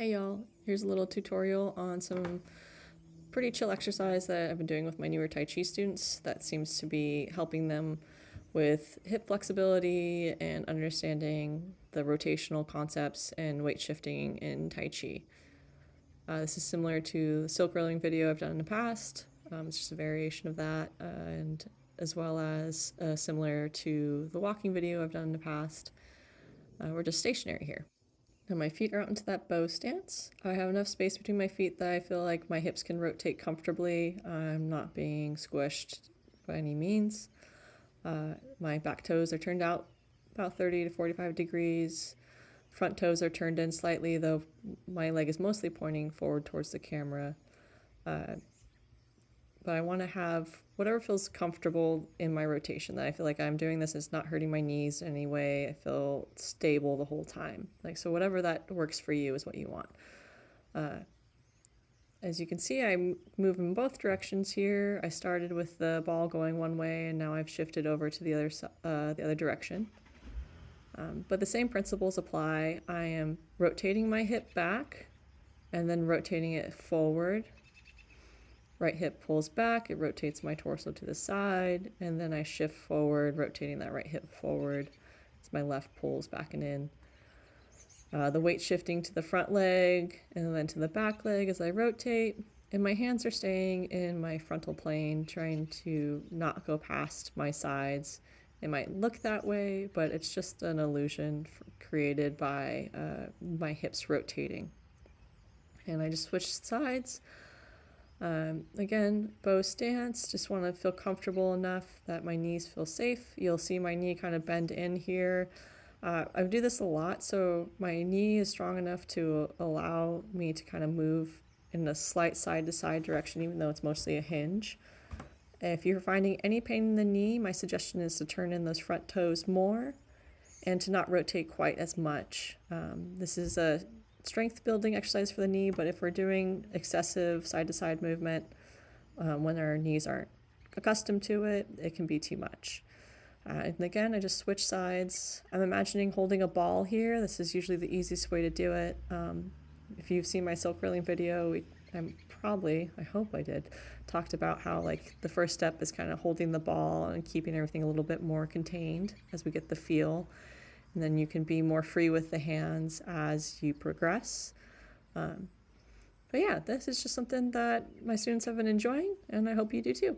Hey y'all, here's a little tutorial on some pretty chill exercise that I've been doing with my newer Tai Chi students that seems to be helping them with hip flexibility and understanding the rotational concepts and weight shifting in Tai Chi. This is similar to the silk rolling video I've done in the past. It's just a variation of that, and as well as similar to the walking video I've done in the past. We're just stationary here. And my feet are out into that bow stance. I have enough space between my feet that I feel like my hips can rotate comfortably. I'm not being squished by any means. My back toes are turned out about 30 to 45 degrees. Front toes are turned in slightly, though my leg is mostly pointing forward towards the camera. But I want to have whatever feels comfortable in my rotation, that I feel like I'm doing this, it's not hurting my knees in any way. I feel stable the whole time. So whatever that works for you is what you want. As you can see, I move in both directions here. I started with the ball going one way, and now I've shifted over to the other direction. But the same principles apply. I am rotating my hip back and then rotating it forward. Right hip pulls back, it rotates my torso to the side, and then I shift forward, rotating that right hip forward as my left pulls back and in. The weight shifting to the front leg and then to the back leg as I rotate, and my hands are staying in my frontal plane, trying to not go past my sides. It might look that way, but it's just an illusion created by my hips rotating. And I just switched sides. Again, bow stance, just want to feel comfortable enough that my knees feel safe. You'll see my knee kind of bend in here. I do this a lot, so my knee is strong enough to allow me to kind of move in a slight side-to-side direction, even though it's mostly a hinge. If you're finding any pain in the knee, my suggestion is to turn in those front toes more and to not rotate quite as much. This is a strength building exercise for the knee, but if we're doing excessive side-to-side movement when our knees aren't accustomed to it, it can be too much. And again, I just switch sides. I'm imagining holding a ball here. This is usually the easiest way to do it. If you've seen my silk rolling video, I hope I did, talked about how the first step is kind of holding the ball and keeping everything a little bit more contained as we get the feel. And then you can be more free with the hands as you progress. But yeah, this is just something that my students have been enjoying, and I hope you do too.